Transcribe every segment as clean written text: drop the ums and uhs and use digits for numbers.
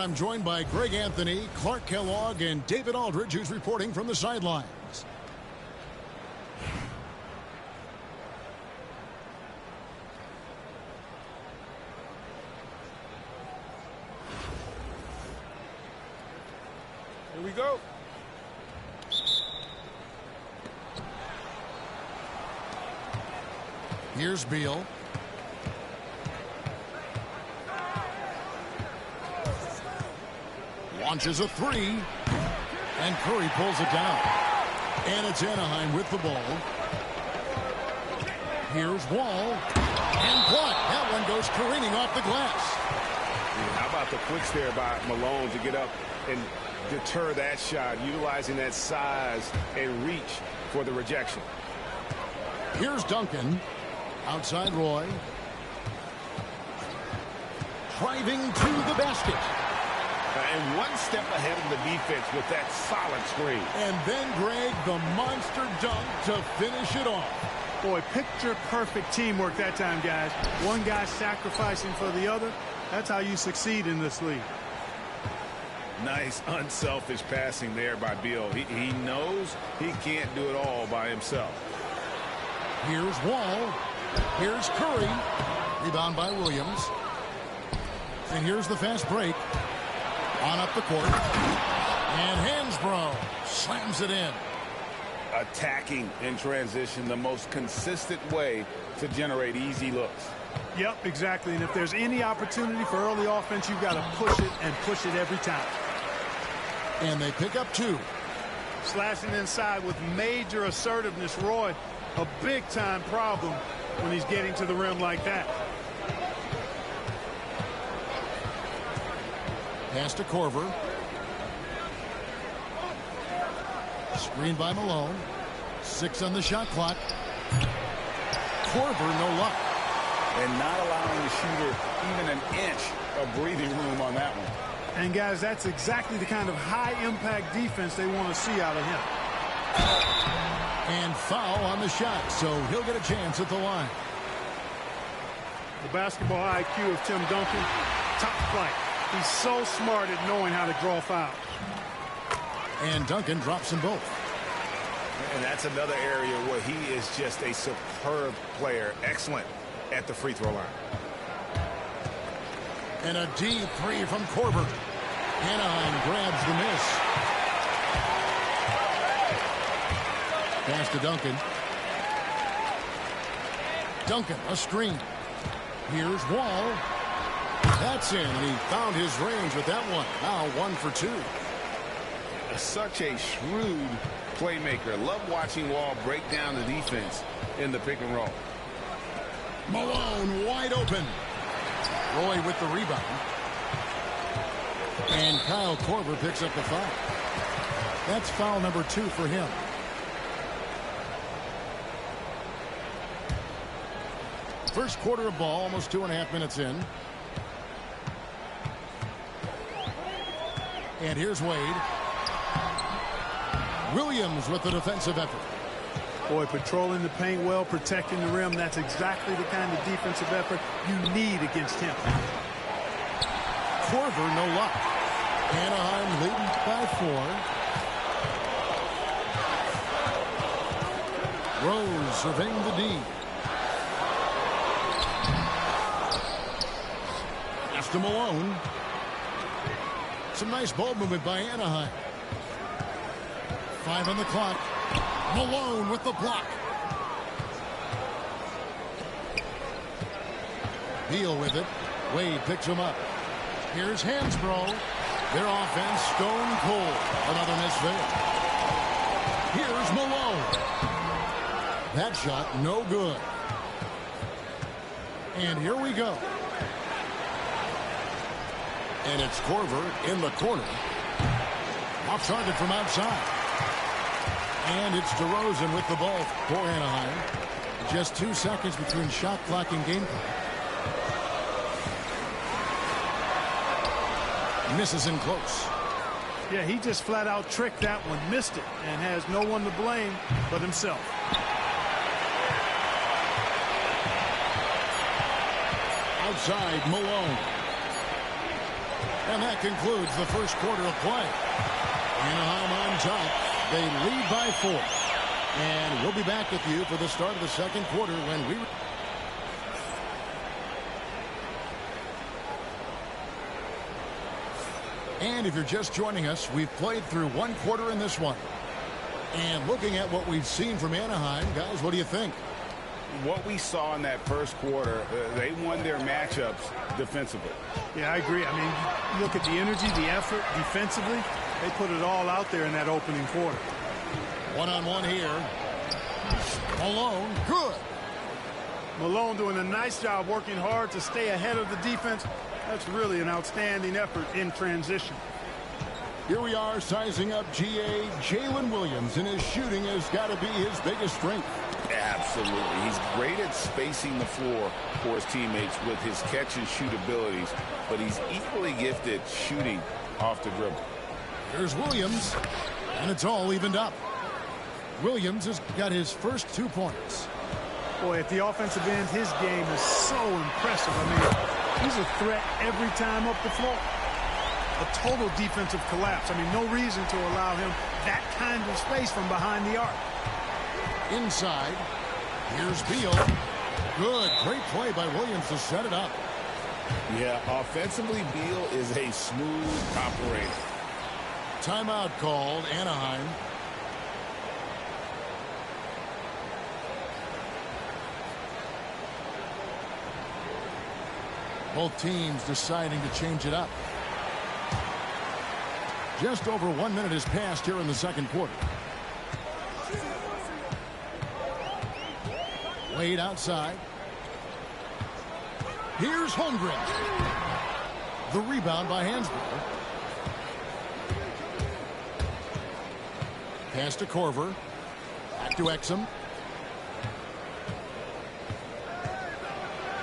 I'm joined by Greg Anthony, Clark Kellogg, and David Aldridge, who's reporting from the sidelines. Here we go. Here's Beal. Launches a three. And Curry pulls it down. And it's Anaheim with the ball. Here's Wall. And blocked. That one goes careening off the glass. How about the flicks there by Malone to get up and deter that shot, utilizing that size and reach for the rejection. Here's Duncan. Outside Roy. Driving to the basket. And one step ahead of the defense with that solid screen. And then, Greg, the monster dunk to finish it off. Boy, picture-perfect teamwork that time, guys. One guy sacrificing for the other. That's how you succeed in this league. Nice, unselfish passing there by Beal. He knows he can't do it all by himself. Here's Wall. Here's Curry. Rebound by Williams. And here's the fast break. On up the court. And Hansbrough slams it in. Attacking in transition, the most consistent way to generate easy looks. Yep, exactly. And if there's any opportunity for early offense, you've got to push it and push it every time. And they pick up two. Slashing inside with major assertiveness. Roy, a big-time problem when he's getting to the rim like that. Pass to Korver. Screen by Malone. 6 on the shot clock. Korver, no luck. And not allowing the shooter even an inch of breathing room on that one. And, guys, that's exactly the kind of high-impact defense they want to see out of him. And foul on the shot, so he'll get a chance at the line. The basketball IQ of Tim Duncan, top flight. He's so smart at knowing how to draw fouls. And Duncan drops them both. And that's another area where he is just a superb player. Excellent at the free throw line. And a deep three from Korver. Anaheim grabs the miss. Pass to Duncan. Duncan, a screen. Here's Wall. That's in, and he found his range with that one. Now 1 for 2. Such a shrewd playmaker. Love watching Wall break down the defense in the pick and roll. Malone wide open. Roy with the rebound. And Kyle Korver picks up the foul. That's foul number 2 for him. First quarter of ball, almost 2.5 minutes in. And here's Wade. Williams with the defensive effort. Boy, patrolling the paint well, protecting the rim. That's exactly the kind of defensive effort you need against him. Korver, no luck. Anaheim leading by 4. Rose surveying the D. Pass to Malone. Some nice ball movement by Anaheim. 5 on the clock. Malone with the block. Beal with it. Wade picks him up. Here's Hansbrough. Their offense stone cold. Another miss there. Here's Malone. That shot no good. And here we go. And it's Korver in the corner. Off target from outside. And it's DeRozan with the ball for Anaheim. Just 2 seconds between shot clock and game clock. Misses in close. Yeah, he just flat out tricked that one, missed it, and has no one to blame but himself. Outside, Malone. And that concludes the first quarter of play. Anaheim on top. They lead by 4. And we'll be back with you for the start of the second quarter when we... And if you're just joining us, we've played through one quarter in this one. And looking at what we've seen from Anaheim, guys, what do you think? What we saw in that first quarter, they won their matchups defensively. Yeah, I agree. I mean, you look at the energy, the effort defensively. They put it all out there in that opening quarter. One-on-one here. Malone, good. Malone doing a nice job working hard to stay ahead of the defense. That's really an outstanding effort in transition. Here we are sizing up GA. Jalen Williams, and his shooting has got to be his biggest strength. Absolutely. He's great at spacing the floor for his teammates with his catch and shoot abilities, but he's equally gifted shooting off the dribble. Here's Williams, and it's all evened up. Williams has got his first 2 points. Boy, at the offensive end, his game is so impressive. I mean, he's a threat every time up the floor. A total defensive collapse. I mean, no reason to allow him that kind of space from behind the arc. Inside, here's Beal. Good, great play by Williams to set it up. Yeah, offensively, Beal is a smooth operator. Timeout called, Anaheim. Both teams deciding to change it up. Just over 1 minute has passed here in the second quarter. Wade outside. Here's Holmgren. The rebound by Hansbrough. Pass to Korver. Back to Exum.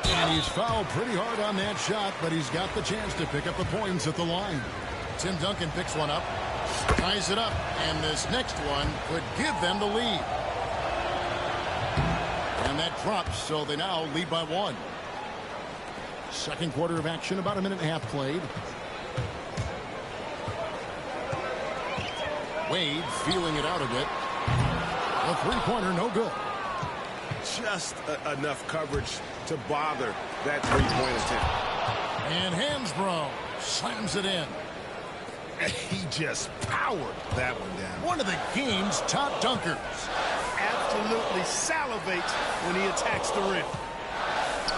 And he's fouled pretty hard on that shot, but he's got the chance to pick up the points at the line. Tim Duncan picks one up, ties it up, and this next one could give them the lead. And that drops, so they now lead by 1. Second quarter of action, about a minute and a half played. Wade feeling it out a bit. A three-pointer, no good. Just enough coverage to bother that three-point attempt. And Hansbrough slams it in. He just powered that one down. One of the game's top dunkers. Absolutely salivates when he attacks the rim.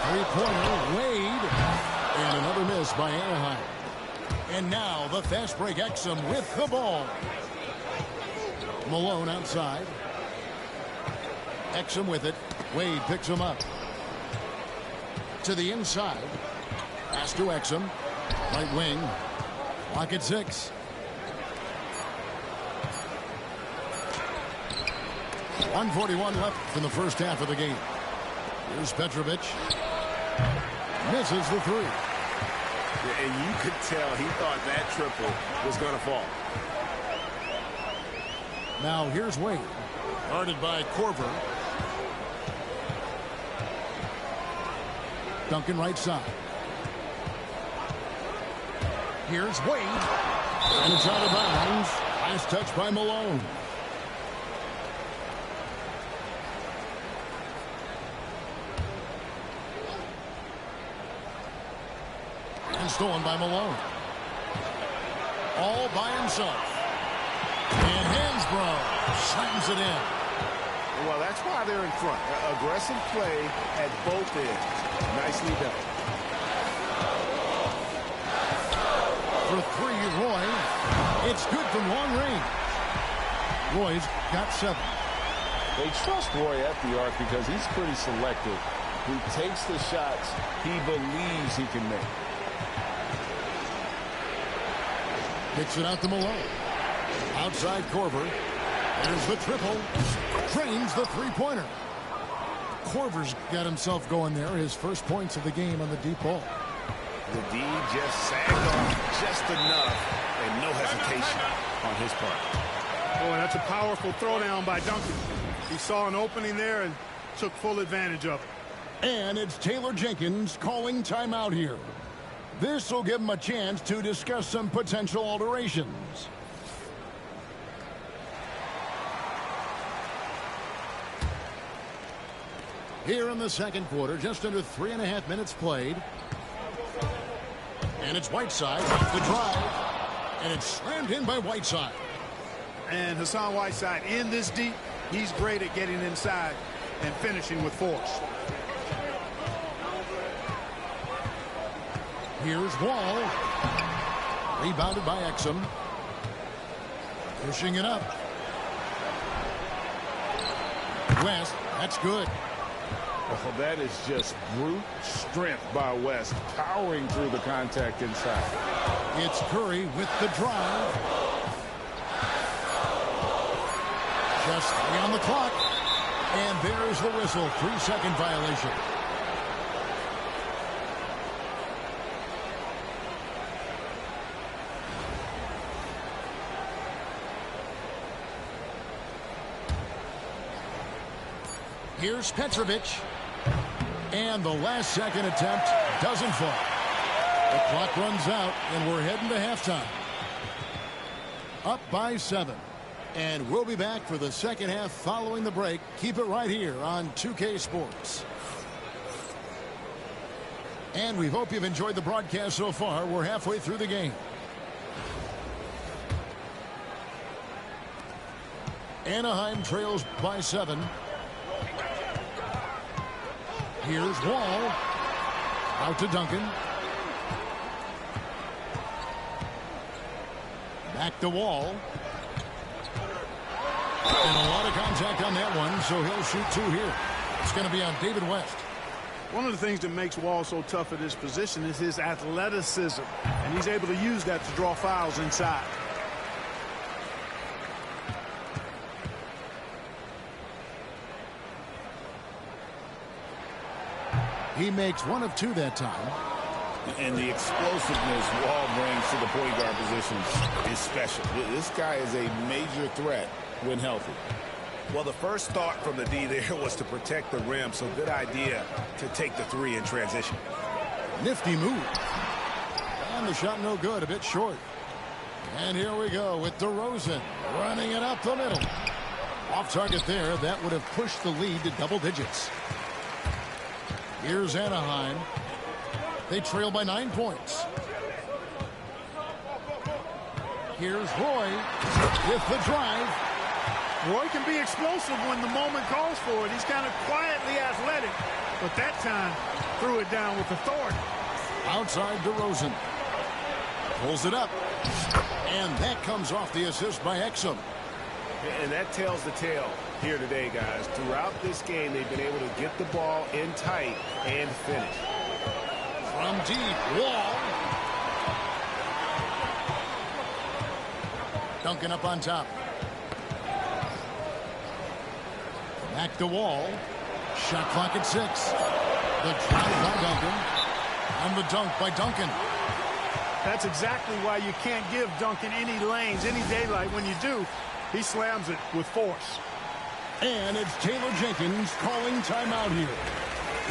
Three-pointer, Wade. And another miss by Anaheim. And now the fast break Exum with the ball. Malone outside. Exum with it. Wade picks him up. To the inside. Pass to Exum. Right wing. Clock at 6. .141 left in the first half of the game. Here's Petrovic. Misses the three. Yeah, and you could tell he thought that triple was going to fall. Now here's Wade. Guarded by Korver. Duncan right side. Here's Wade. And it's out of bounds. Last touch by Malone. And stolen by Malone. All by himself. And Hansbrough slams it in. Well, that's why they're in front. Aggressive play at both ends. Nicely done. For three, Roy. It's good from long range. Roy's got 7. They trust Roy at the arc because he's pretty selective. He takes the shots he believes he can make. Kicks it out to Malone. Outside Korver. There's the triple. Drains the three-pointer. Korver's got himself going there. His first points of the game on the deep ball. The D just sagged off just enough and no hesitation on his part. Boy, that's a powerful throwdown by Duncan. He saw an opening there and took full advantage of it. And it's Taylor Jenkins calling timeout here. This will give them a chance to discuss some potential alterations. Here in the second quarter, just under 3.5 minutes played. And it's Whiteside off the drive. And it's slammed in by Whiteside. And Hassan Whiteside in this deep, he's great at getting inside and finishing with force. Here's Wall. Rebounded by Exum. Pushing it up. West, that's good. Oh, that is just brute strength by West, powering through the contact inside. It's Curry with the drive. Just 3 on the clock. And there's the whistle. 3-second violation. Here's Petrovic. And the last second attempt doesn't fall. The clock runs out, and we're heading to halftime. Up by 7. And we'll be back for the second half following the break. Keep it right here on 2K Sports. And we hope you've enjoyed the broadcast so far. We're halfway through the game. Anaheim trails by 7. Here's Wall. Out to Duncan. Back to Wall. And a lot of contact on that one, so he'll shoot 2 here. It's going to be on David West. One of the things that makes Wall so tough at his position is his athleticism, and he's able to use that to draw fouls inside. He makes 1 of 2 that time. And the explosiveness Wall brings to the point guard positions is special. This guy is a major threat when healthy. Well, the first thought from the D there was to protect the rim, so good idea to take the 3 in transition. Nifty move. And the shot no good, a bit short. And here we go with DeRozan running it up the middle. Off target there. That would have pushed the lead to double digits. Here's Anaheim. They trail by 9 points. Here's Roy with the drive. Roy can be explosive when the moment calls for it. He's kind of quietly athletic, but that time threw it down with authority. Outside DeRozan. Pulls it up. And that comes off the assist by Exum. And that tells the tale here today, guys. Throughout this game, they've been able to get the ball in tight and finish. From deep, Wall. Duncan up on top. Back to Wall. Shot clock at 6. The drive by Duncan. And the dunk by Duncan. That's exactly why you can't give Duncan any lanes, any daylight. When you do, he slams it with force. And it's Taylor Jenkins calling timeout here.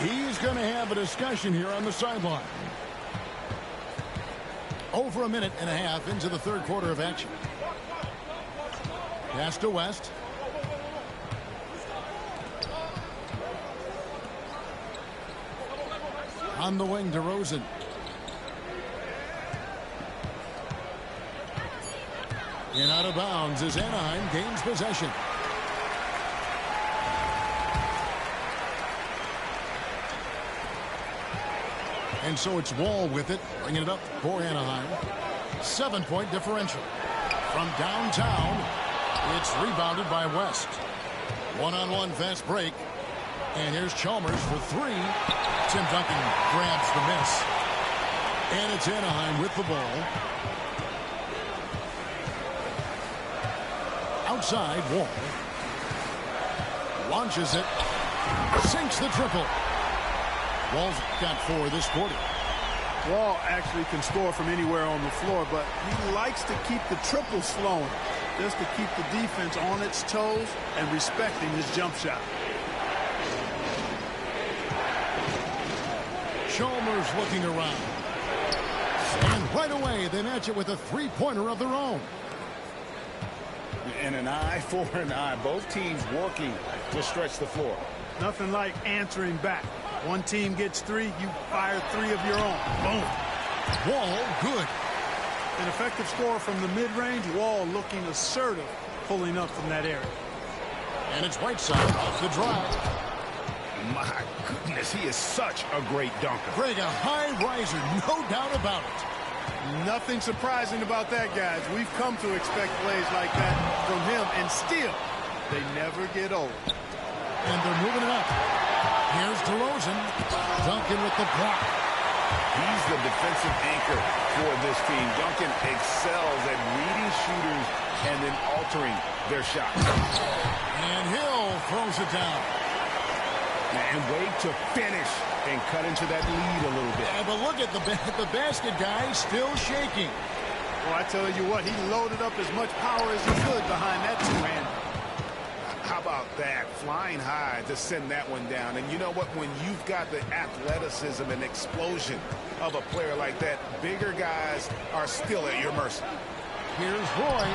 He's going to have a discussion here on the sideline. Over 1.5 minutes into the third quarter of action. Pass to West. On the wing, DeRozan. And out of bounds as Anaheim gains possession. And so it's Wall with it, bringing it up for Anaheim. 7-point differential. From downtown, it's rebounded by West. One-on-one fast break. And here's Chalmers for 3. Tim Duncan grabs the miss. And it's Anaheim with the ball. Outside, Wall. Launches it. Sinks the triple. Wall's got 4 this quarter. Wall actually can score from anywhere on the floor, but he likes to keep the triple flowing, just to keep the defense on its toes and respecting his jump shot. Chalmers looking around. Right away, they match it with a three-pointer of their own. And an eye for an eye. Both teams working to stretch the floor. Nothing like answering back. One team gets three, you fire three of your own. Boom. Wall, good. An effective score from the mid-range. Wall looking assertive, pulling up from that area. And it's Whiteside off the drive. My goodness, he is such a great dunker. Greg, a high riser, no doubt about it. Nothing surprising about that, guys. We've come to expect plays like that from him, and still, they never get old. And they're moving it up. Here's DeRozan. Duncan with the block. He's the defensive anchor for this team. Duncan excels at reading shooters and then altering their shots. And Hill throws it down. And wait to finish and cut into that lead a little bit. Yeah, but look at the basket guy still shaking. Well, I tell you what, he loaded up as much power as he could behind that two-hander. How about that? Flying high to send that one down. And you know what? When you've got the athleticism and explosion of a player like that, bigger guys are still at your mercy. Here's Roy,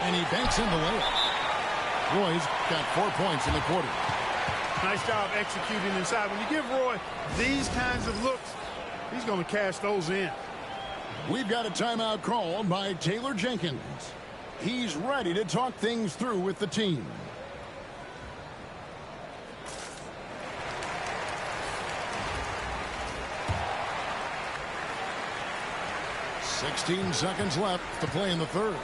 and he banks in the layup. Roy's got 4 points in the quarter. Nice job executing inside. When you give Roy these kinds of looks, he's going to cash those in. We've got a timeout called by Taylor Jenkins. He's ready to talk things through with the team. "16 seconds left to play in the third.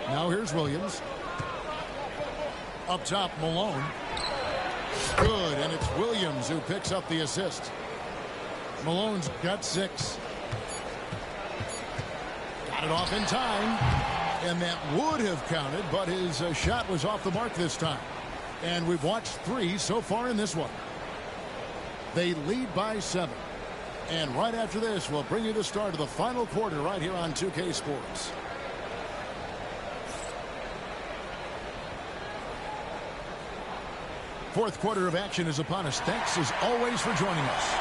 Now here's Williams. Up top, Malone. Good, and it's Williams who picks up the assist. Malone's got 6. Got it off in time, and that would have counted, but his shot was off the mark this time. And we've watched 3 so far in this one. They lead by 7. And right after this, we'll bring you the start of the final quarter right here on 2K Sports. Fourth quarter of action is upon us. Thanks as always for joining us.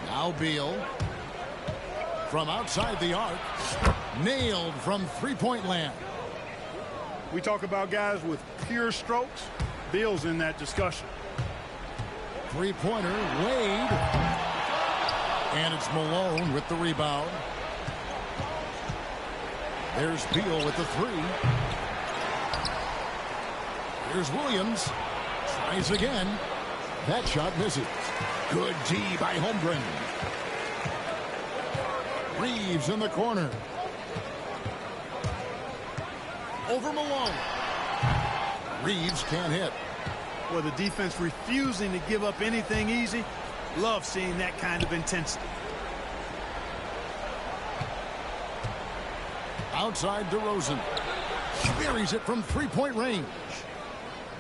Now Beal from outside the arc, nailed from three-point land. We talk about guys with pure strokes. Beal's in that discussion. Three-pointer, Wade. And it's Malone with the rebound. There's Beal with the 3. Here's Williams. Tries again. That shot misses. Good D by Holmgren. Reeves in the corner. Over Malone. Reeves can't hit. Well, the defense refusing to give up anything easy. Love seeing that kind of intensity. Outside DeRozan. Buries it from three-point range.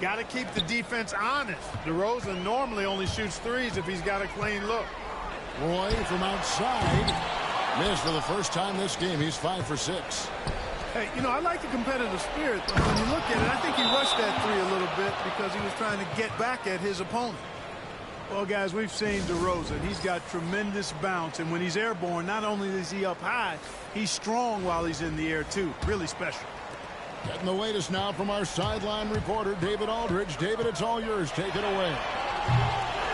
Got to keep the defense honest. DeRozan normally only shoots threes if he's got a clean look. Roy from outside. Missed for the first time this game. He's 5 for 6. Hey, you know, I like the competitive spirit, but when you look at it, I think he rushed that three a little bit because he was trying to get back at his opponent. Well, guys, we've seen DeRozan. He's got tremendous bounce, and when he's airborne, not only is he up high, he's strong while he's in the air, too. Really special. Getting the latest now from our sideline reporter, David Aldridge. David, it's all yours. Take it away.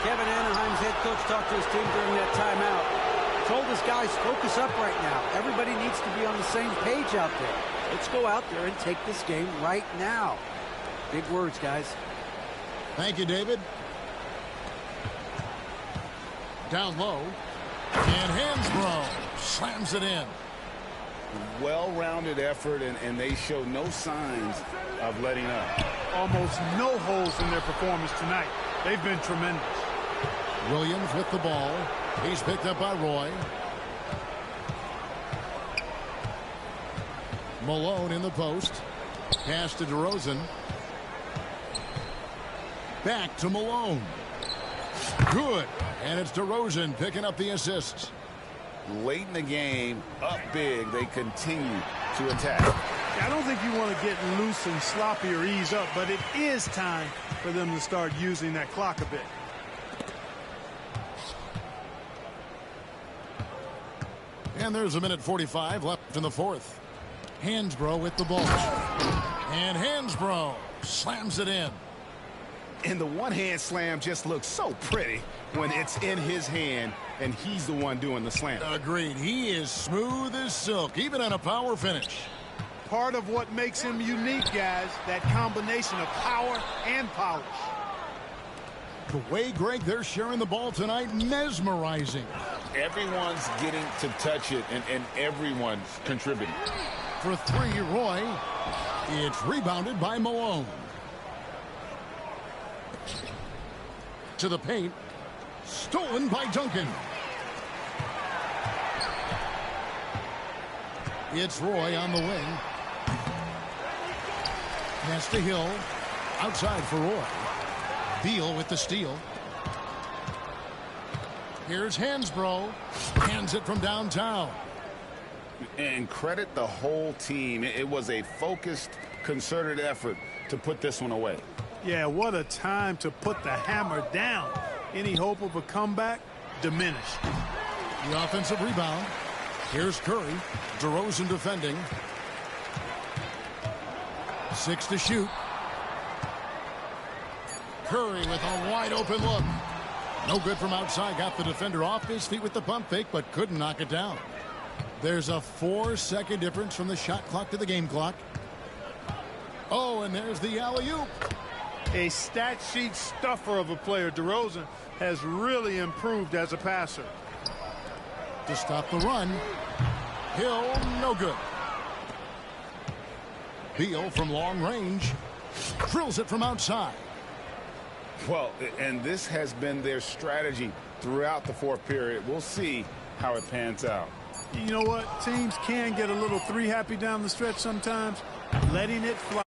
Kevin Anaheim's head coach talked to his team during that timeout. Told his guys, focus up right now. Everybody needs to be on the same page out there. Let's go out there and take this game right now. Big words, guys. Thank you, David. Down low. And Hansbrough slams it in. Well-rounded effort, and they show no signs of letting up. Almost no holes in their performance tonight. They've been tremendous. Williams with the ball. He's picked up by Roy. Malone in the post. Pass to DeRozan. Back to Malone. Good. And it's DeRozan picking up the assist. late in the game, up big, they continue to attack. I don't think you want to get loose and sloppy or ease up, but it is time for them to start using that clock a bit. And there's a minute 45 left in the fourth. Hansbrough with the ball. And Hansbrough slams it in. And the one-hand slam just looks so pretty when it's in his hand and he's the one doing the slam. Agreed. He is smooth as silk, even on a power finish. Part of what makes him unique, guys, that combination of power and polish. The way, Greg, they're sharing the ball tonight, mesmerizing. Everyone's getting to touch it, and everyone's contributing. For three, Roy. It's rebounded by Malone. To the paint. Stolen by Duncan. It's Roy on the wing. Pass to Hill. Outside for Roy. Beal with the steal. Here's Hansbrough. Hands it from downtown. And credit the whole team. It was a focused, concerted effort to put this one away. Yeah, what a time to put the hammer down. Any hope of a comeback? Diminished. The offensive rebound. Here's Curry. DeRozan defending. 6 to shoot. Curry with a wide open look. No good from outside. Got the defender off his feet with the pump fake, but couldn't knock it down. There's a 4-second difference from the shot clock to the game clock. Oh, and there's the alley-oop. A stat sheet stuffer of a player. DeRozan has really improved as a passer. To stop the run. Hill, no good. Beal from long range. Drills it from outside. Well, and this has been their strategy throughout the fourth period. We'll see how it pans out. You know what? Teams can get a little three happy down the stretch sometimes. Letting it fly.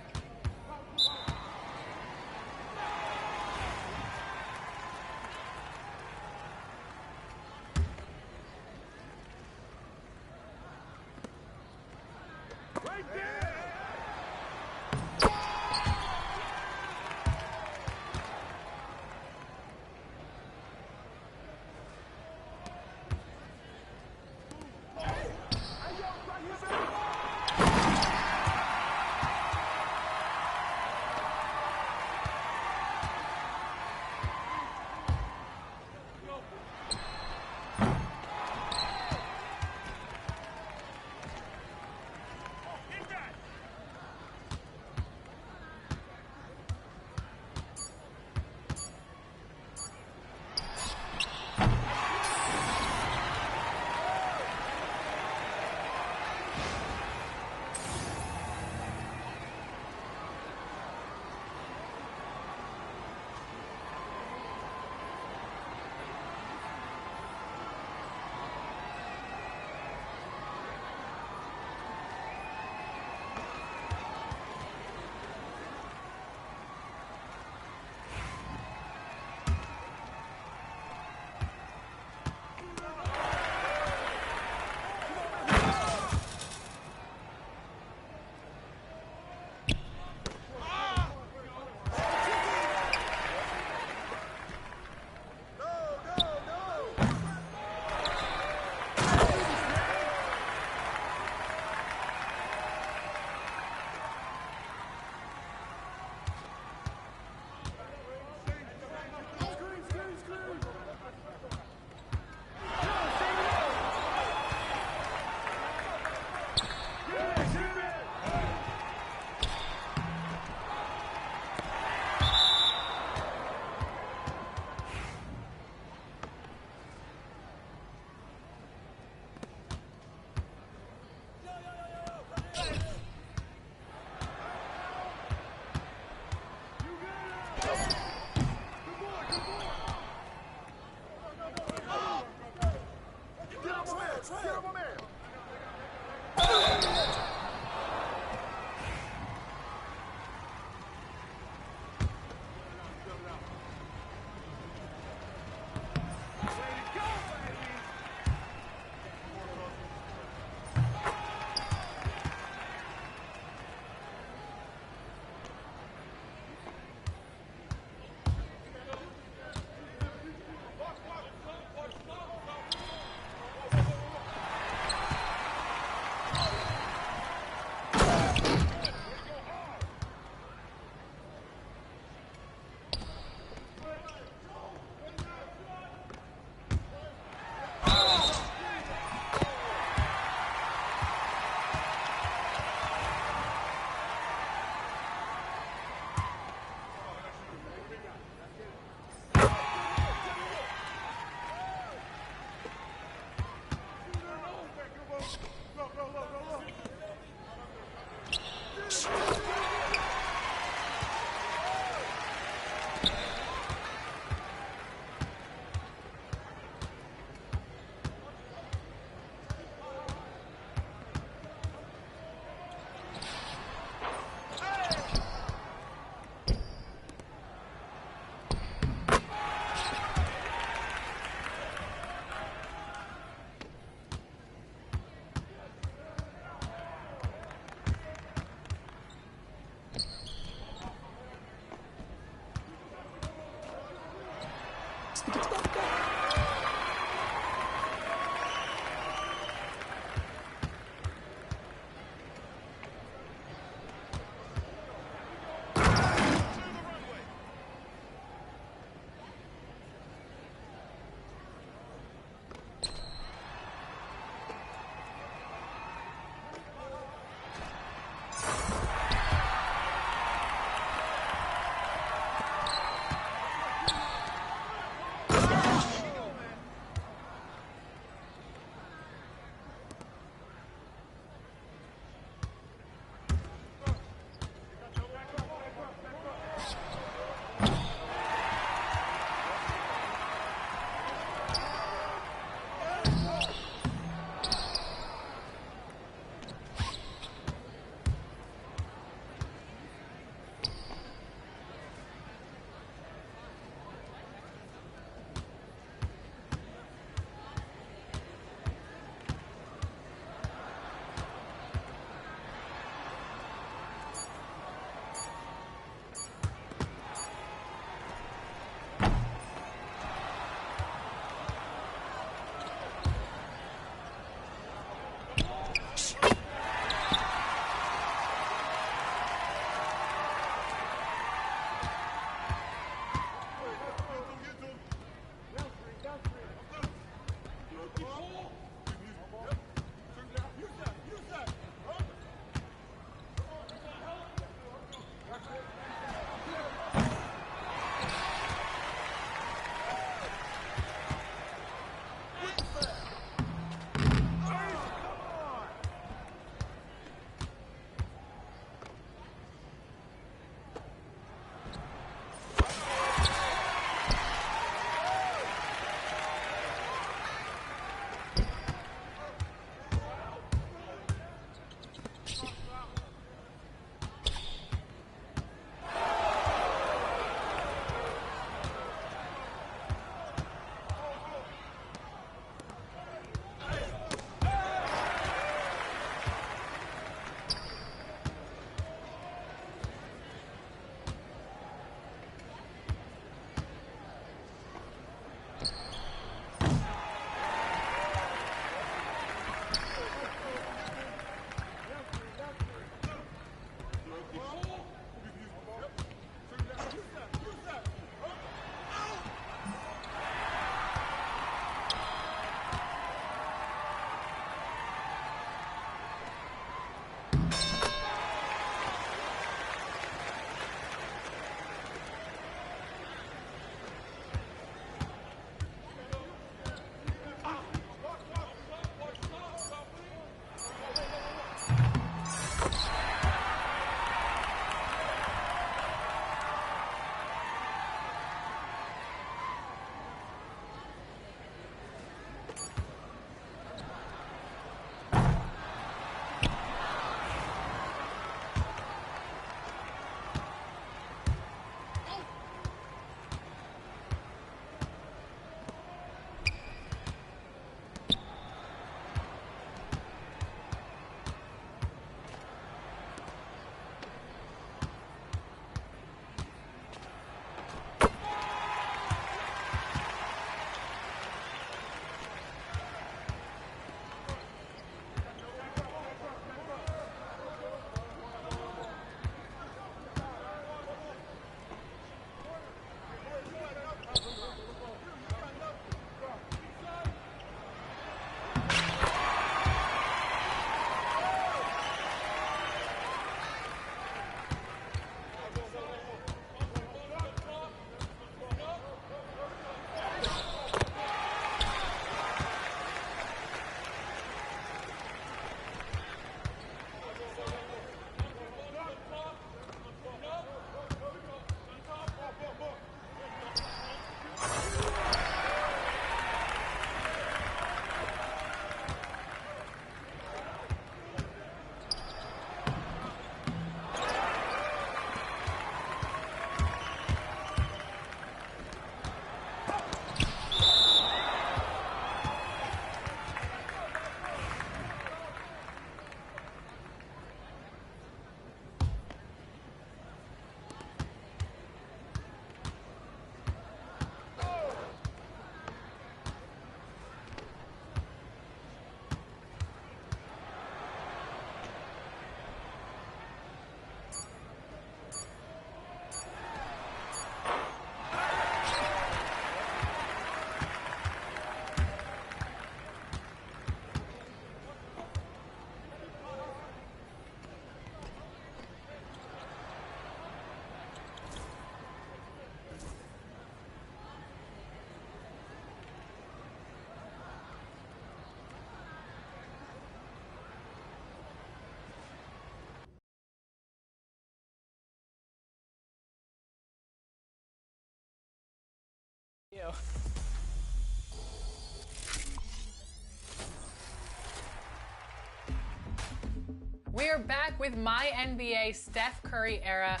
We are back with my NBA Steph Curry era.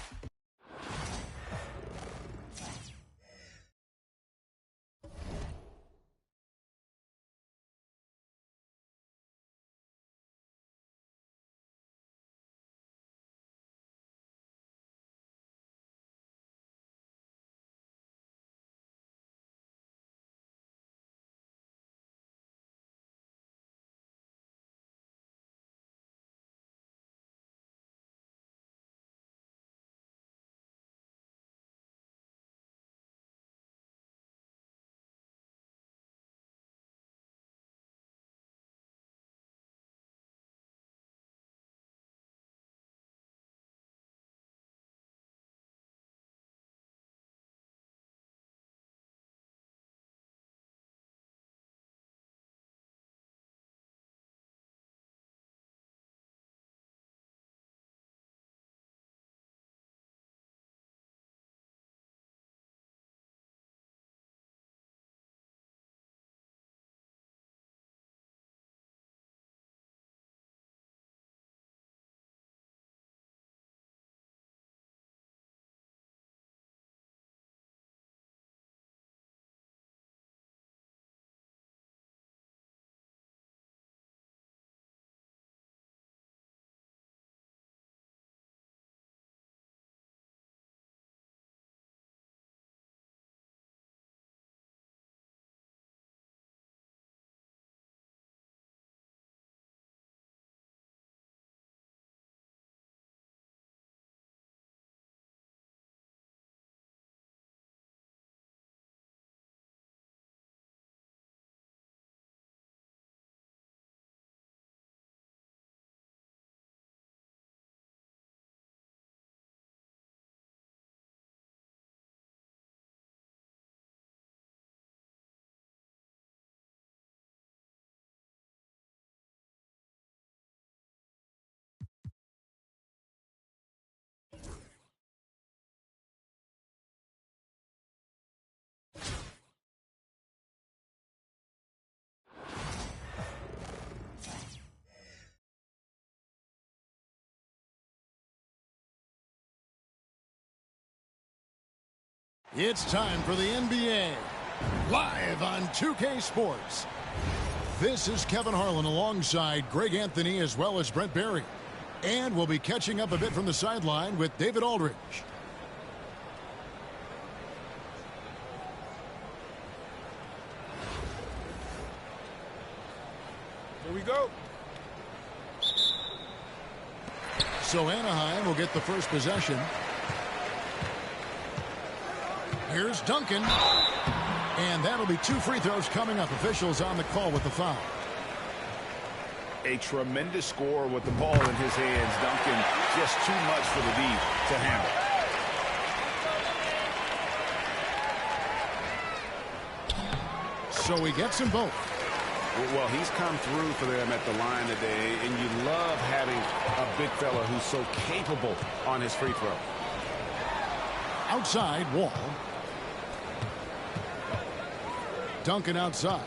It's time for the NBA, live on 2K Sports. This is Kevin Harlan alongside Greg Anthony as well as Brent Barry. And we'll be catching up a bit from the sideline with David Aldridge. Here we go. So Anaheim will get the first possession. Here's Duncan. And that'll be 2 free throws coming up. Officials on the call with the foul. A tremendous scorer with the ball in his hands. Duncan, just too much for the D to handle. So he gets them both. Well, he's come through for them at the line today, and you love having a big fella who's so capable on his free throw. Outside, Wall. Duncan outside.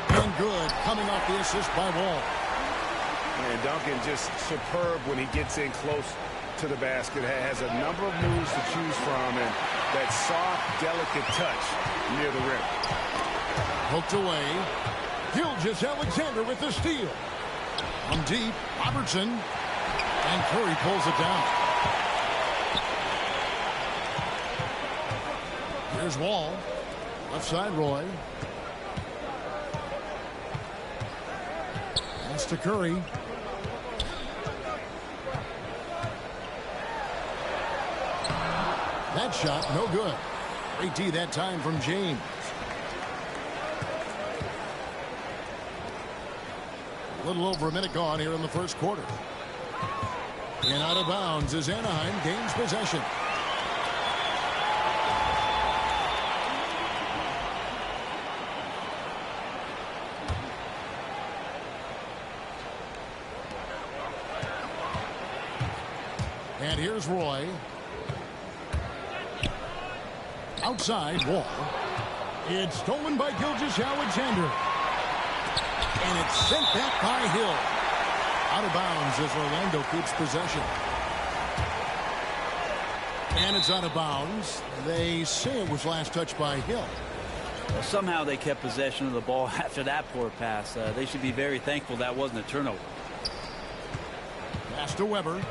And good, coming off the assist by Wall. And Duncan just superb when he gets in close to the basket. Has a number of moves to choose from, and that soft, delicate touch near the rim. Hooked away. Gilgeous Alexander with the steal. From deep, Robertson. And Curry pulls it down. Here's Wall. Left side, Roy. Pass to Curry. That shot, no good. Great D that time from James. A little over a minute gone here in the first quarter. And out of bounds as Anaheim gains possession. And here's Roy. Outside, Wall. It's stolen by Gilgeous-Alexander. And it's sent back by Hill. Out of bounds as Orlando keeps possession. And it's out of bounds. They say it was last touched by Hill. Well, somehow they kept possession of the ball after that poor pass. They should be very thankful that wasn't a turnover. Pass to Weber.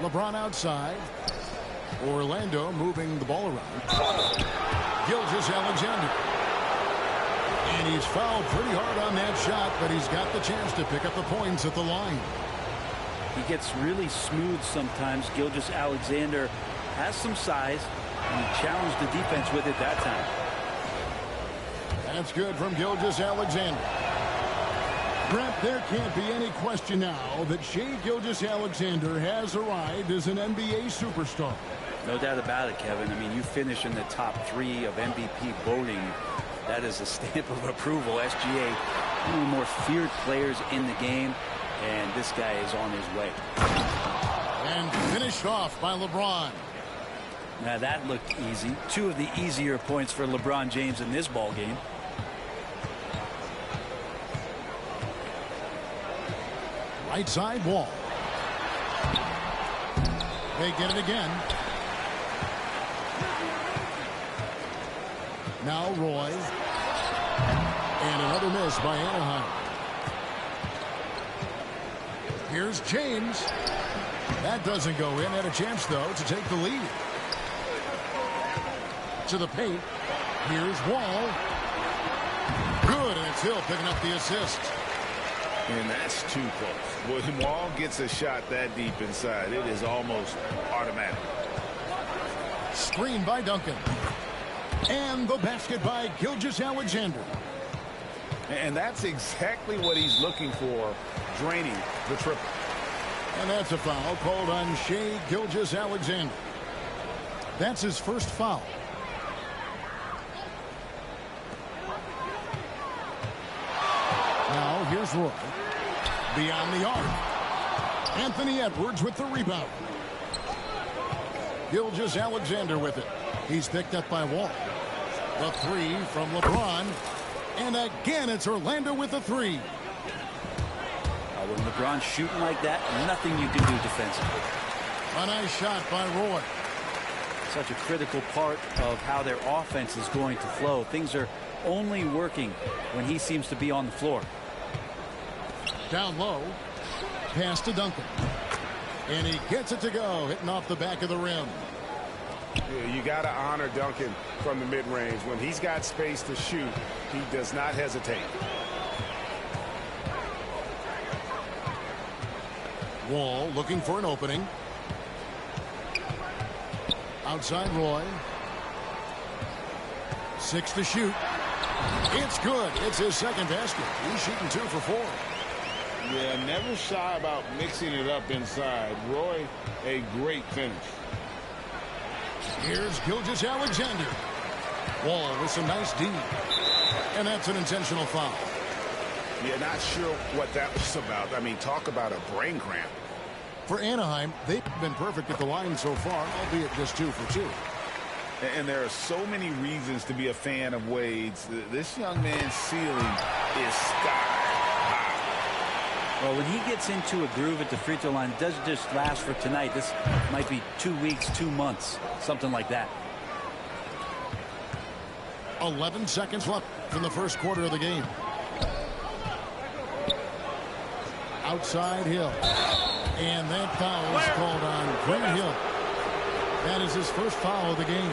LeBron outside. Orlando moving the ball around. Gilgeous-Alexander. And he's fouled pretty hard on that shot, but he's got the chance to pick up the points at the line. He gets really smooth sometimes. Gilgeous-Alexander has some size, and he challenged the defense with it that time. That's good from Gilgeous-Alexander. Brett, there can't be any question now that Shai Gilgeous-Alexander has arrived as an NBA superstar. No doubt about it, Kevin. I mean, you finish in the top 3 of MVP voting. That is a stamp of approval. SGA, one of the more feared players in the game, and this guy is on his way. And finished off by LeBron. Now that looked easy. 2 of the easier points for LeBron James in this ball game. Right side, Wall. They get it again. Now Roy. And another miss by Anaheim. Here's James. That doesn't go in. Had a chance, though, to take the lead. To the paint. Here's Wall. Good, and it's Hill picking up the assist. And that's too close. When Wall gets a shot that deep inside, it is almost automatic. Screen by Duncan. And the basket by Gilgeous-Alexander. And that's exactly what he's looking for, draining the triple. And that's a foul called on Shai Gilgeous-Alexander. That's his first foul. Now here's Roy. Beyond the arc. Anthony Edwards with the rebound. Gilgeous-Alexander with it. He's picked up by Wall. The 3 from LeBron. And again, it's Orlando with the 3. When LeBron's shooting like that, nothing you can do defensively. A nice shot by Roy. Such a critical part of how their offense is going to flow. Things are only working when he seems to be on the floor. Down low. Pass to Duncan. And he gets it to go, hitting off the back of the rim. Yeah, you got to honor Duncan from the mid-range. When he's got space to shoot, he does not hesitate. Wall looking for an opening. Outside Roy. 6 to shoot. It's good. It's his second basket. He's shooting 2 for 4. Yeah, never shy about mixing it up inside. Roy, a great finish. Here's Gilgeous-Alexander. Wall with some nice D. And that's an intentional foul. Yeah, not sure what that was about. I mean, talk about a brain cramp. For Anaheim, they've been perfect at the line so far, albeit just 2 for 2. And there are so many reasons to be a fan of Wade's. This young man's ceiling is sky high. Well, when he gets into a groove at the free throw line, it doesn't just last for tonight. This might be 2 weeks, 2 months, something like that. 11 seconds left in the first quarter of the game. Outside Hill. And that foul is called on Grant Hill. That is his first foul of the game.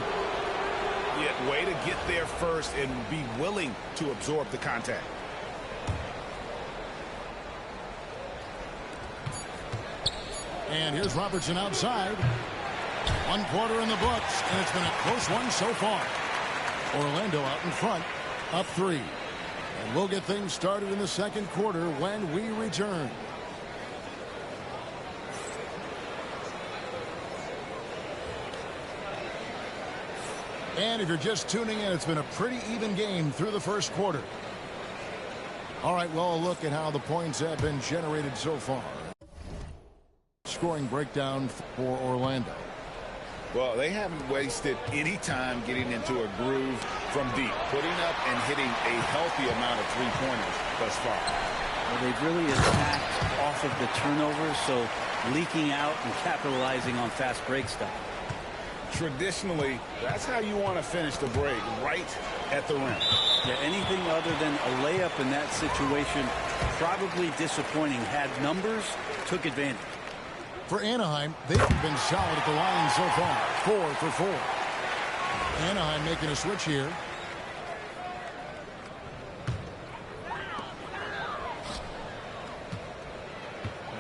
Yeah, way to get there first and be willing to absorb the contact. And here's Robertson outside. 1 quarter in the books, and it's been a close one so far. Orlando out in front, up 3. And we'll get things started in the second quarter when we return. And if you're just tuning in, it's been a pretty even game through the first quarter. All right, well, a look at how the points have been generated so far. Scoring breakdown for Orlando. Well, they haven't wasted any time getting into a groove from deep, putting up and hitting a healthy amount of three-pointers thus far. Well, they've really attacked off of the turnovers, so leaking out and capitalizing on fast break stuff. Traditionally, that's how you want to finish the break, right at the rim. Yeah, anything other than a layup in that situation, probably disappointing. Had numbers, took advantage. For Anaheim, they've been solid at the line so far. 4 for 4. Anaheim making a switch here.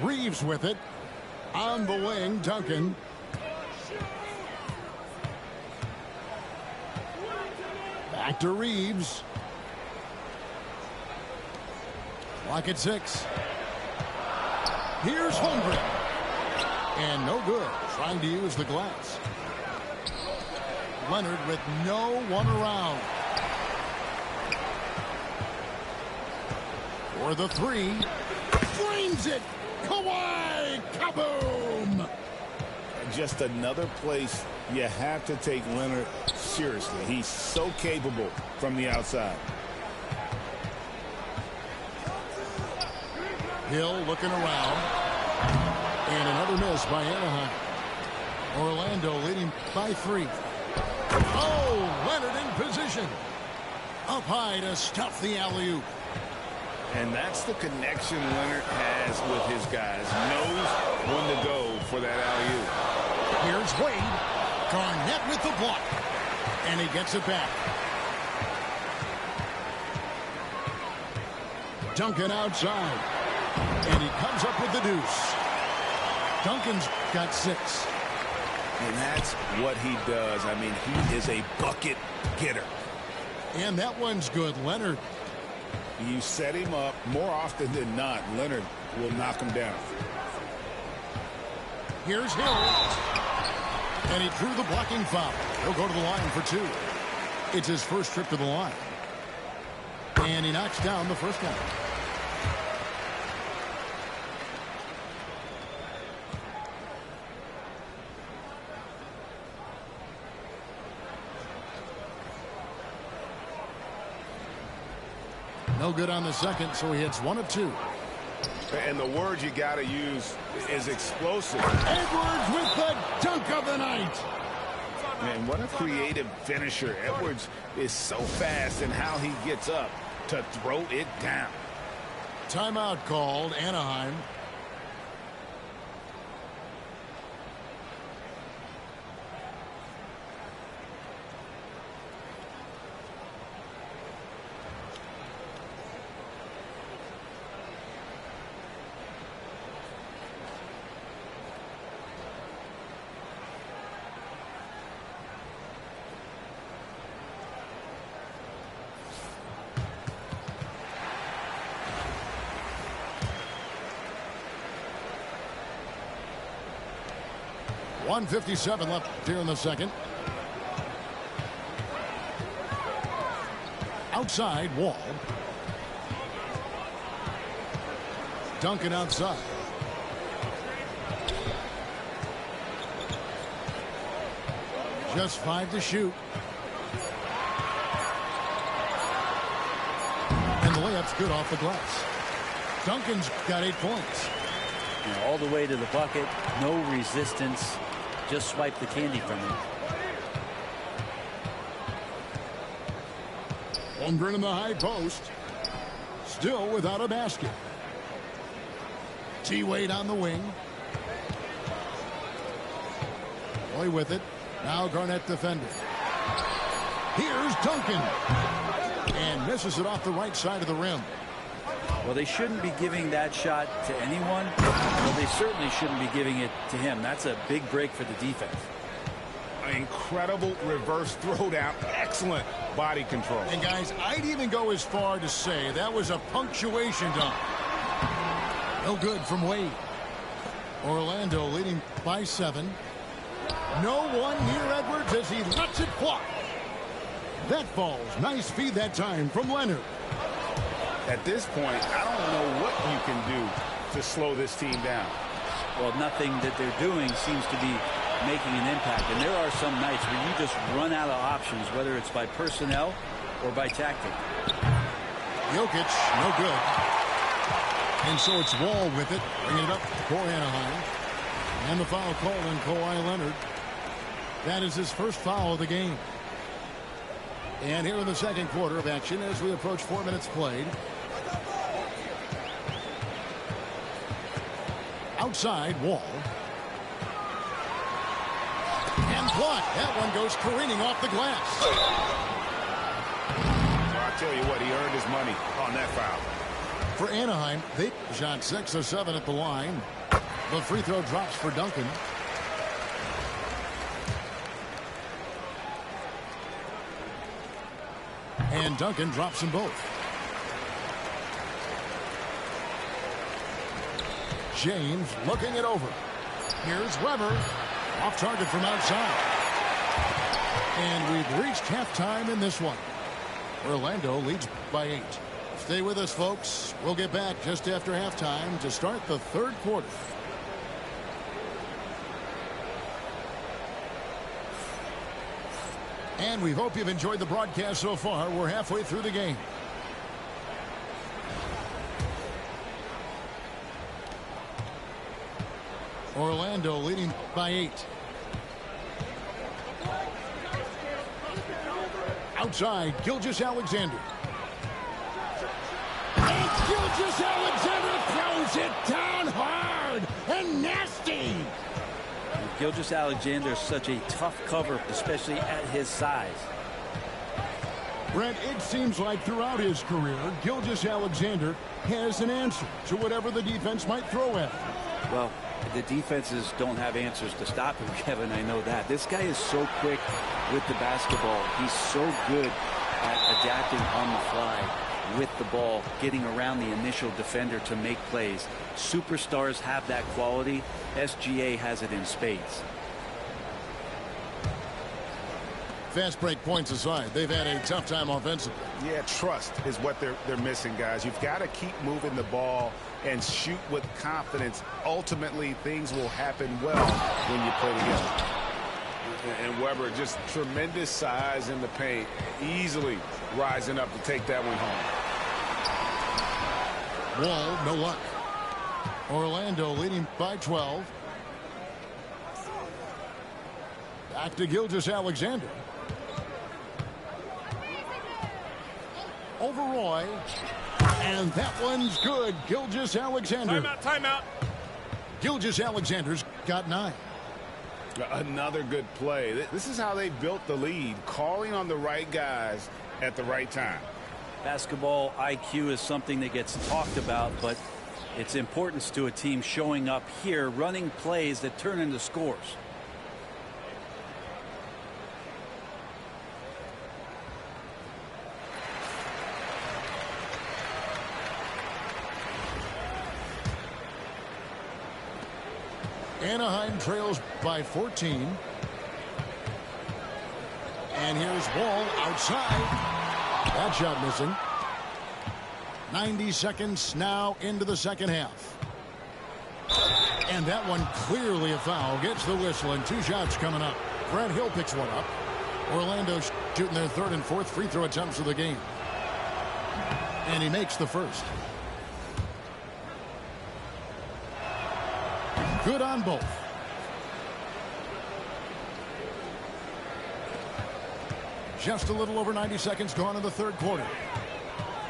Reeves with it. On the wing, Duncan. Back to Reeves. Clock at 6. Here's Holmgren. And no good. Trying to use the glass. Leonard with no one around. For the 3. Frames it. Kawhi. Kaboom. Just another place you have to take Leonard seriously. He's so capable from the outside. Hill looking around. And another miss by Anaheim. Orlando leading by 3. Oh, Leonard in position. Up high to stuff the alley-oop. And that's the connection Leonard has with his guys. Knows when to go for that alley-oop. Here's Wade. Garnett with the block. And he gets it back. Duncan outside. And he comes up with the deuce. Duncan's got 6. And that's what he does. I mean, he is a bucket getter. And that one's good. Leonard. You set him up more often than not. Leonard will knock him down. Here's Hill. And he drew the blocking foul. He'll go to the line for 2. It's his first trip to the line. And he knocks down the first one. No good on the second, so he hits 1 of 2. And the word you got to use is explosive. Edwards with the dunk of the night. Man, what a creative finisher. Edwards is so fast in how he gets up to throw it down. Timeout called, Anaheim. .157 left here in the second. Outside, Wall. Duncan outside. Just 5 to shoot. And the layup's good off the glass. Duncan's got 8 points. All the way to the bucket, no resistance. Just swipe the candy from him. Holmgren in the high post. Still without a basket. T-Wade on the wing. Roy with it. Now Garnett defending. Here's Duncan. And misses it off the right side of the rim. Well, they shouldn't be giving that shot to anyone. Well, they certainly shouldn't be giving it to him. That's a big break for the defense. Incredible reverse throwdown. Excellent body control. And guys, I'd even go as far to say that was a punctuation dunk. No good from Wade. Orlando leading by 7. No one near Edwards as he lets it fly. That falls. Nice feed that time from Leonard. At this point, I don't know what you can do to slow this team down. Well, nothing that they're doing seems to be making an impact. And there are some nights where you just run out of options, whether it's by personnel or by tactic. Jokic, no good. And so it's Wall with it, bringing it up for Anaheim. And the foul called on Kawhi Leonard. That is his first foul of the game. And here in the second quarter of action as we approach 4 minutes played. Outside, Wall. And blocked. That one goes careening off the glass. I'll tell you what, he earned his money on that foul. For Anaheim, they shot 6 of 7 at the line. The free throw drops for Duncan. And Duncan drops them both. James looking it over. Here's Weber. Off target from outside. And we've reached halftime in this one. Orlando leads by 8. Stay with us, folks. We'll get back just after halftime to start the third quarter. And we hope you've enjoyed the broadcast so far. We're halfway through the game. Orlando leading by 8. Outside, Gilgeous-Alexander. And Gilgeous-Alexander throws it down hard and nasty. Gilgeous-Alexander is such a tough cover, especially at his size. Brent, it seems like throughout his career, Gilgeous-Alexander has an answer to whatever the defense might throw at him. Well, the defenses don't have answers to stop him, Kevin. I know that. This guy is so quick with the basketball. He's so good at adapting on the fly with the ball, getting around the initial defender to make plays. Superstars have that quality. SGA has it in spades. Fast break points aside, they've had a tough time offensively. Yeah, trust is what they're missing, guys. You've got to keep moving the ball and shoot with confidence. Ultimately, things will happen well when you play together. And Weber, just tremendous size in the paint, easily rising up to take that one home. Wall, no luck. Orlando leading by 12. Back to Gilgeous-Alexander. Over Roy. And that one's good. Gilgeous-Alexander. Timeout. Gilgeous-Alexander's got 9. Another good play. This is how they built the lead, calling on the right guys at the right time. Basketball IQ is something that gets talked about, but its importance to a team showing up here, running plays that turn into scores. Anaheim trails by 14. And here's Wall outside. That shot missing. 90 seconds now into the second half. And that one clearly a foul. Gets the whistle and 2 shots coming up. Brad Hill picks one up. Orlando shooting their 3rd and 4th free throw attempts of the game. And he makes the first. Good on both. Just a little over 90 seconds gone in the third quarter.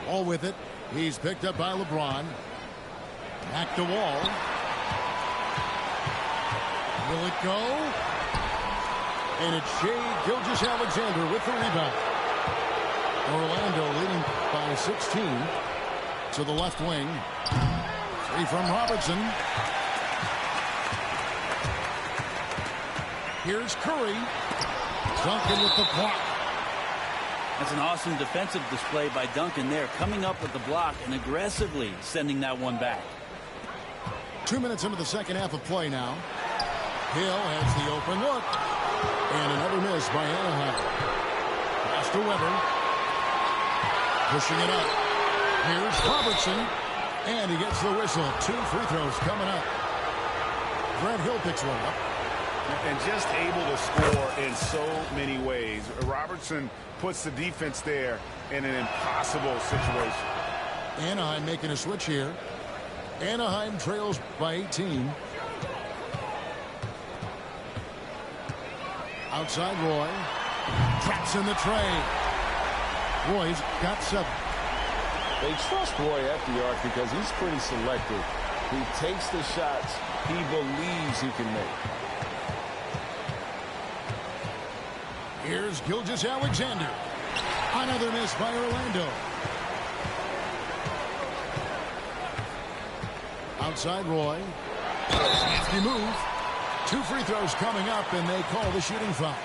All with it. He's picked up by LeBron. Back to Wall. Will it go? And it's Shai Gilgeous-Alexander with the rebound. Orlando leading by 16 to the left wing. 3 from Robertson. Here's Curry. Duncan with the block. That's an awesome defensive display by Duncan there, coming up with the block and aggressively sending that one back. 2 minutes into the second half of play now. Hill has the open look. And another miss by Anaheim. Pass to Weber. Pushing it up. Here's Robertson. And he gets the whistle. 2 free throws coming up. Brad Hill picks one up. And just able to score in so many ways. Robertson puts the defense there in an impossible situation. Anaheim making a switch here. Anaheim trails by 18. Outside Roy. Traps in the tray. Roy's got 7. They trust Roy at the arc because he's pretty selective. He takes the shots he believes he can make. Here's Gilgeous-Alexander. Another miss by Orlando. Outside Roy. Nasty move. 2 free throws coming up, and they call the shooting foul.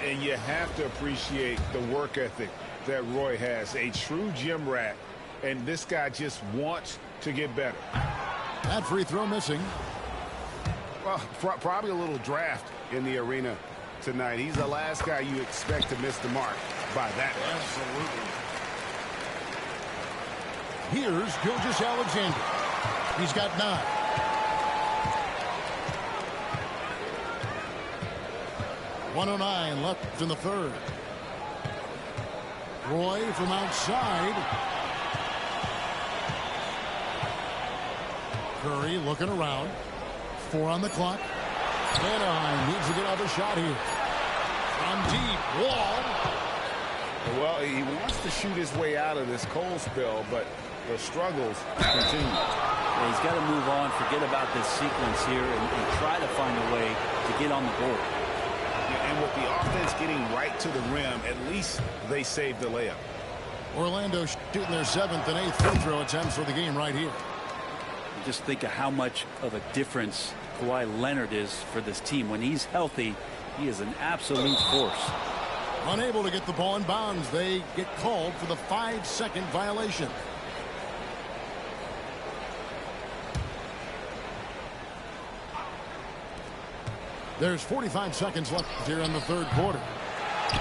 And you have to appreciate the work ethic that Roy has. A true gym rat. And this guy just wants to get better. That free throw missing. Well, probably a little draft in the arena tonight. He's the last guy you expect to miss the mark by that much. Absolutely. Here's Gilgeous-Alexander. He's got 9. .109 left in the third. Roy from outside. Curry looking around. 4 on the clock. Anaheim needs to get another shot here. From deep. Wall. Well, he wants to shoot his way out of this cold spell, but the struggles continue. Yeah, he's got to move on, forget about this sequence here, and try to find a way to get on the board. Yeah, and with the offense getting right to the rim, at least they saved the layup. Orlando shooting their 7th and 8th free throw attempts for the game right here. Just think of how much of a difference Kawhi Leonard is for this team. When he's healthy, he is an absolute force. Unable to get the ball in bounds. They get called for the 5-second violation. There's 45 seconds left here in the third quarter.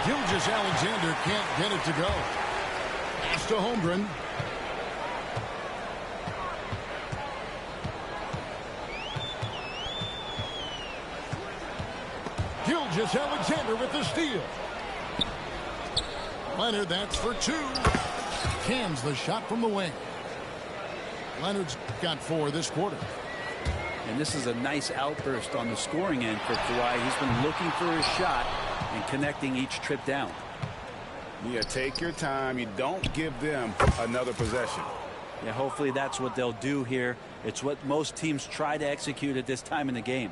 Gilgeous-Alexander can't get it to go. Pass to Holmgren. Gilgeous-Alexander with the steal. Leonard, that's for 2. Cans the shot from the wing. Leonard's got 4 this quarter. And this is a nice outburst on the scoring end for Kawhi. He's been looking for his shot and connecting each trip down. Yeah, take your time. You don't give them another possession. Yeah, hopefully that's what they'll do here. It's what most teams try to execute at this time in the game.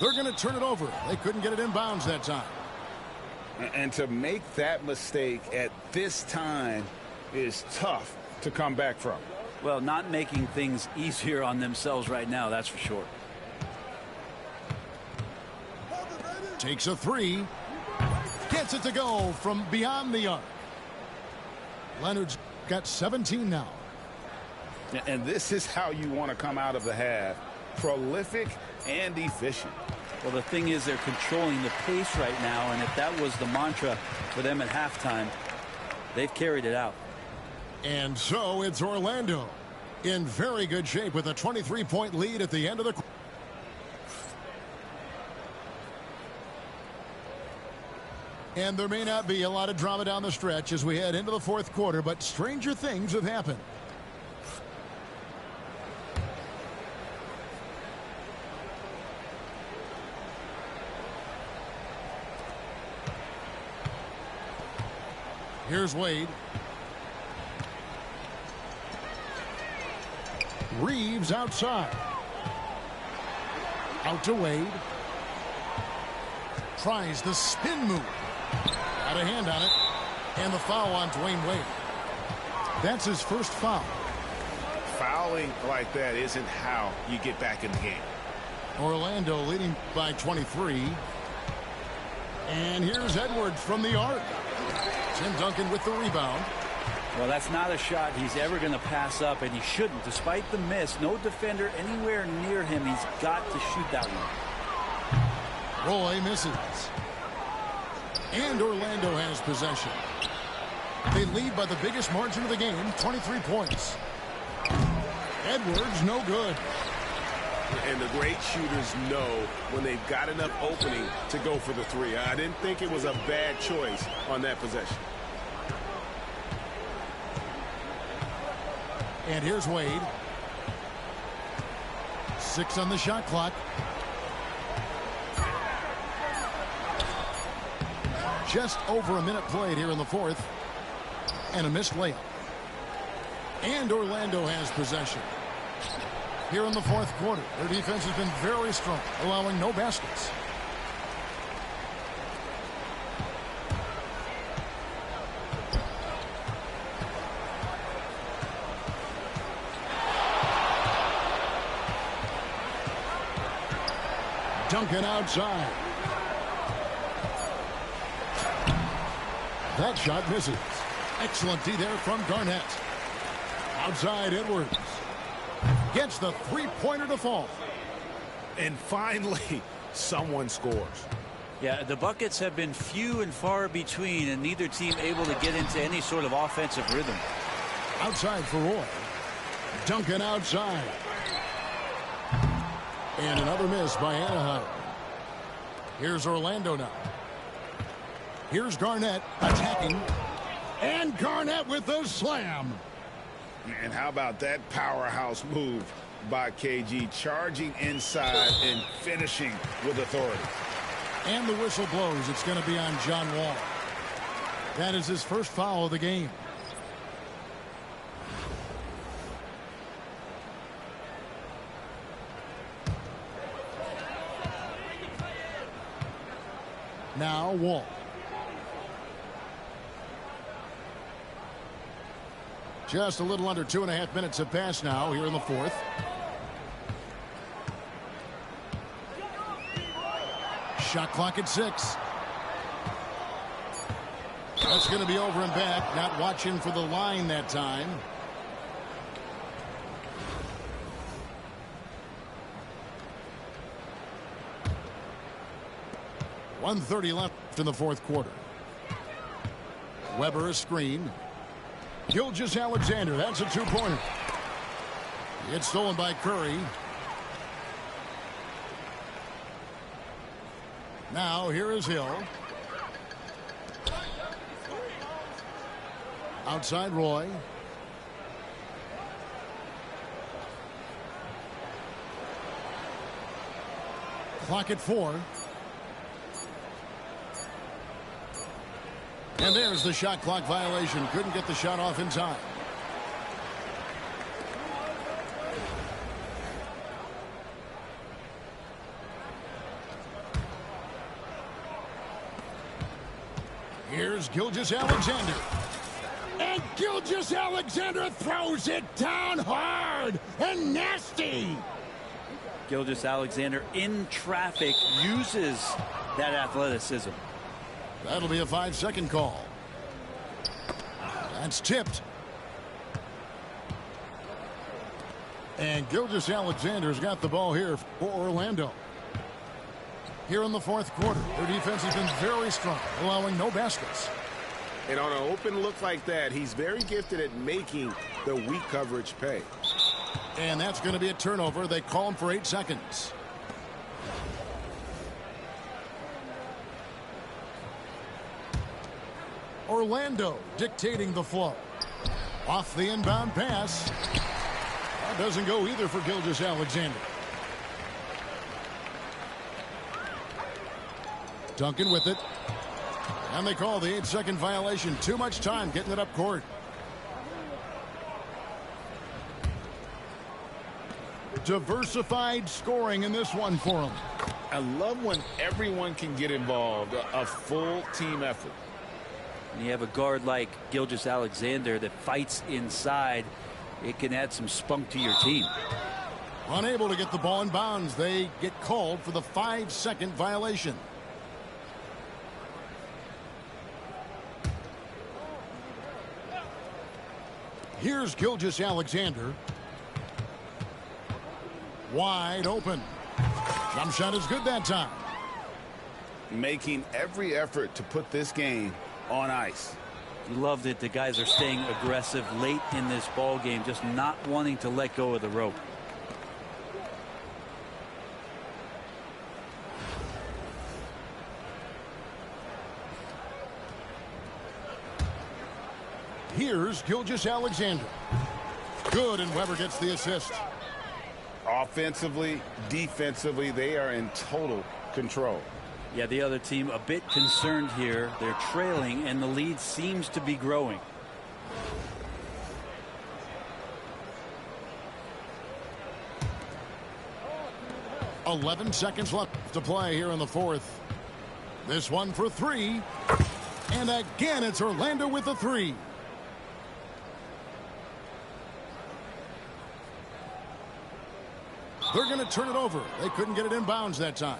They're going to turn it over. They couldn't get it in bounds that time. And to make that mistake at this time is tough to come back from. Well, not making things easier on themselves right now, that's for sure. Takes a 3. Gets it to go from beyond the arc. Leonard's got 17 now. And this is how you want to come out of the half. Prolific and efficient. Well, the thing is they're controlling the pace right now, and if that was the mantra for them at halftime, they've carried it out. And so it's Orlando in very good shape with a 23-point lead at the end of the quarter. And there may not be a lot of drama down the stretch as we head into the fourth quarter, but stranger things have happened. Here's Wade. Reeves outside. Out to Wade. Tries the spin move. Got a hand on it. And the foul on Dwayne Wade. That's his first foul. Fouling like that isn't how you get back in the game. Orlando leading by 23. And here's Edwards from the arc. Tim Duncan with the rebound. Well, that's not a shot he's ever going to pass up, and he shouldn't. Despite the miss, no defender anywhere near him. He's got to shoot that one. Roy misses. And Orlando has possession. They lead by the biggest margin of the game, 23 points. Edwards, no good. And the great shooters know when they've got enough opening to go for the three. I didn't think it was a bad choice on that possession. And here's Wade. 6 on the shot clock. Just over a minute played here in the fourth. And a missed layup. And Orlando has possession. Here in the fourth quarter, their defense has been very strong, allowing no baskets. Duncan outside. That shot misses. Excellent D there from Garnett. Outside Edwards. Gets the three-pointer to fall. And finally, someone scores. Yeah, the buckets have been few and far between, and neither team able to get into any sort of offensive rhythm. Outside for Roy. Duncan outside. And another miss by Anaheim. Here's Orlando now. Here's Garnett attacking. And Garnett with the slam. And how about that powerhouse move by KG, charging inside and finishing with authority. And the whistle blows. It's going to be on John Wall. That is his first foul of the game. Now Wall. Just a little under 2.5 minutes have passed now here in the fourth. Shot clock at 6. That's going to be over and back. Not watching for the line that time. .130 left in the fourth quarter. Weber a screen. Gilgeous-Alexander, that's a two-pointer. It's stolen by Curry. Now here is Hill. Outside Roy. Clock at 4. And there's the shot clock violation. Couldn't get the shot off in time. Here's Gilgeous-Alexander. And Gilgeous-Alexander throws it down hard and nasty. Gilgeous-Alexander in traffic uses that athleticism. That'll be a 5-second call. That's tipped. And Gilgeous-Alexander's got the ball here for Orlando. Here in the fourth quarter, their defense has been very strong, allowing no baskets. And on an open look like that, he's very gifted at making the weak coverage pay. And that's going to be a turnover. They call him for 8 seconds. Orlando dictating the flow. Off the inbound pass. That doesn't go either for Gilgeous-Alexander. Duncan with it. And they call the 8-second violation. Too much time getting it up court. Diversified scoring in this one for them. I love when everyone can get involved, a full team effort. And you have a guard like Gilgeous-Alexander that fights inside. It can add some spunk to your team. Unable to get the ball in bounds. They get called for the 5-second violation. Here's Gilgeous-Alexander. Wide open. Jump shot is good that time. Making every effort to put this game on ice. You love that the guys are staying aggressive late in this ball game, just not wanting to let go of the rope. Here's Gilgeous-Alexander. Good, and Weber gets the assist. Offensively, defensively, they are in total control. Yeah, the other team a bit concerned here. They're trailing, and the lead seems to be growing. .11 seconds left to play here in the fourth. This one for three. And again, it's Orlando with the three. They're going to turn it over. They couldn't get it in bounds that time.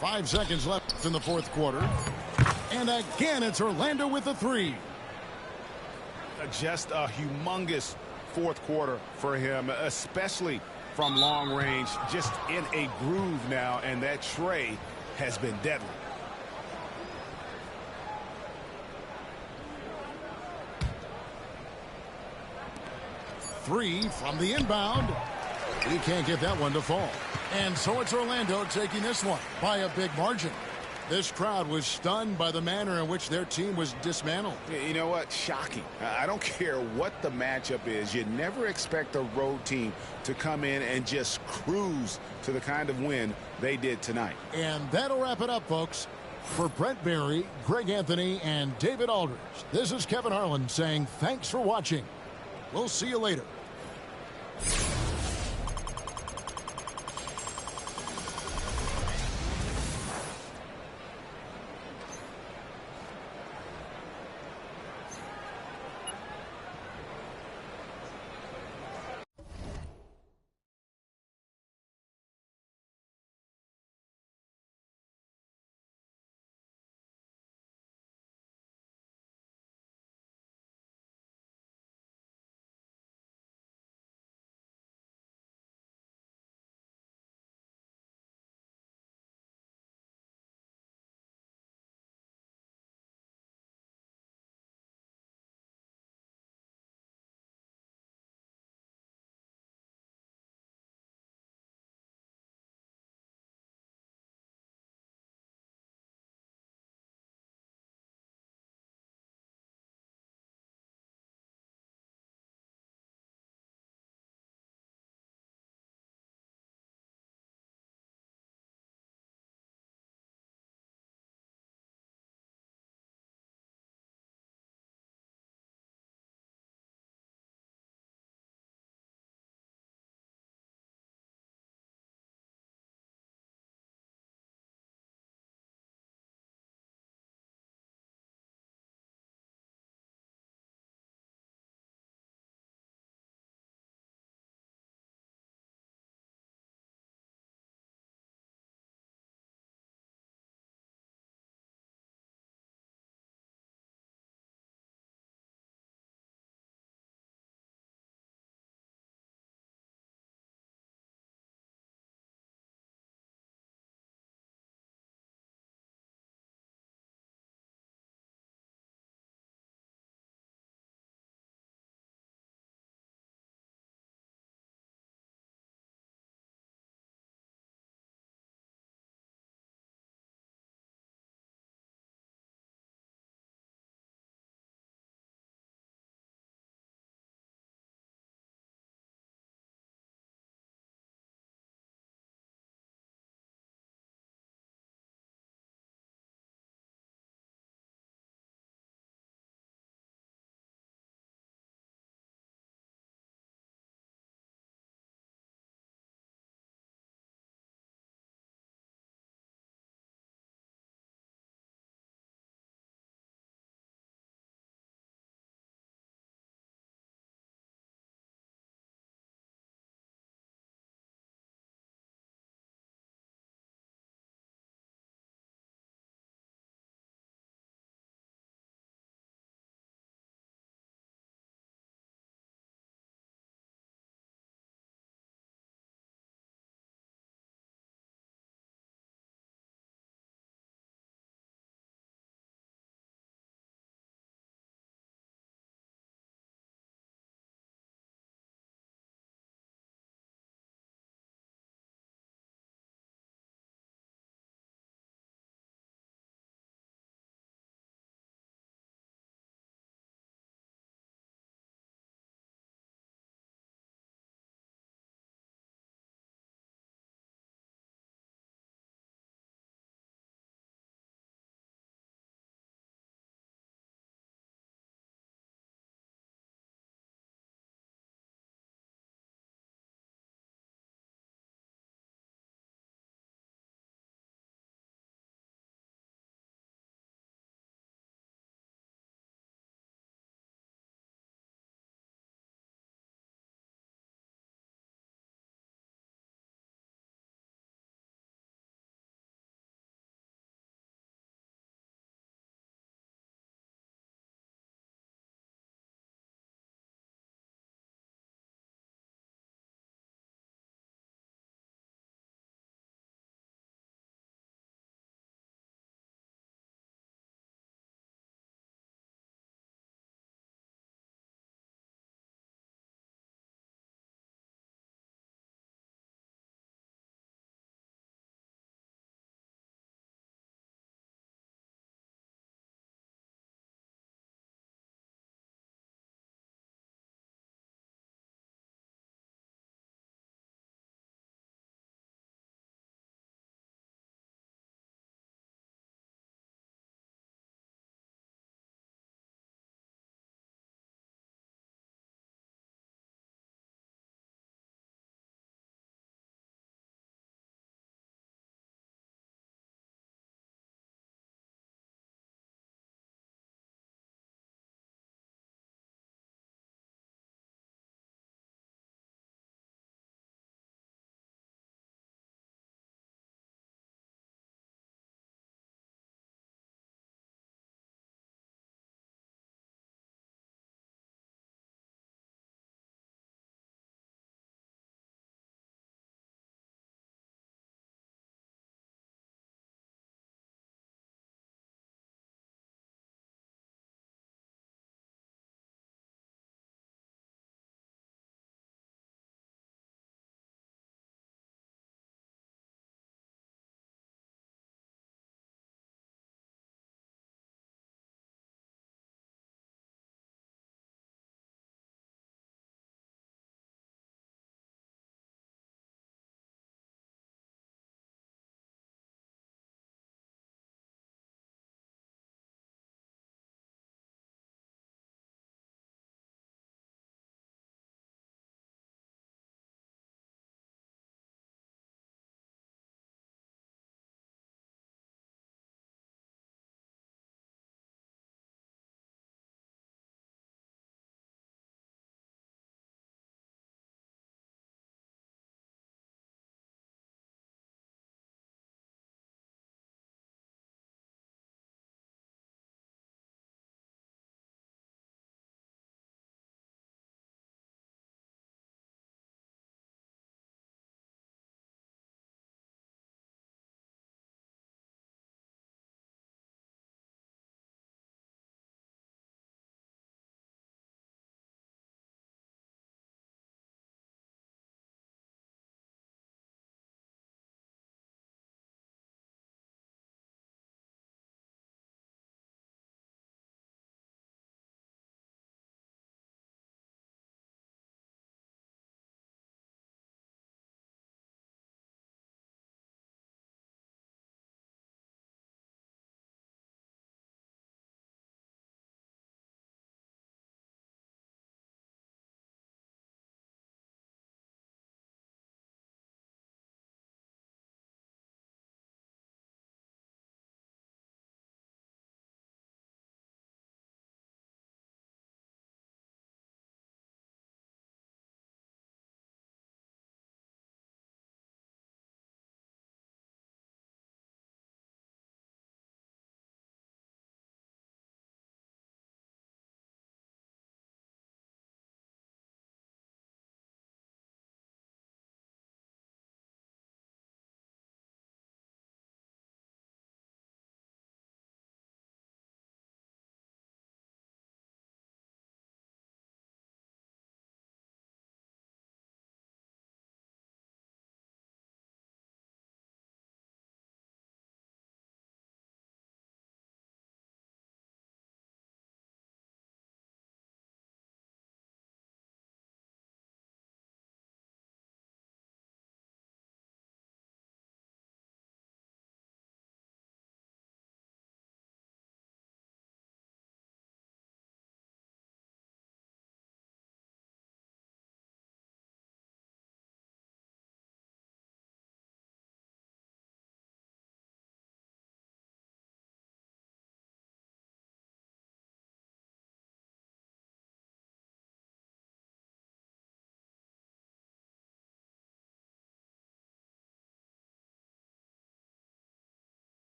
Five seconds left in the fourth quarter. And again, it's Orlando with the three. Just a humongous fourth quarter for him, especially from long range. Just in a groove now, and that tray has been deadly. Three from the inbound. He can't get that one to fall. And so it's Orlando taking this one by a big margin. This crowd was stunned by the manner in which their team was dismantled. You know what? Shocking. I don't care what the matchup is. You never expect a road team to come in and just cruise to the kind of win they did tonight. And that'll wrap it up, folks. For Brent Barry, Greg Anthony, and David Aldridge, this is Kevin Harlan saying thanks for watching. We'll see you later.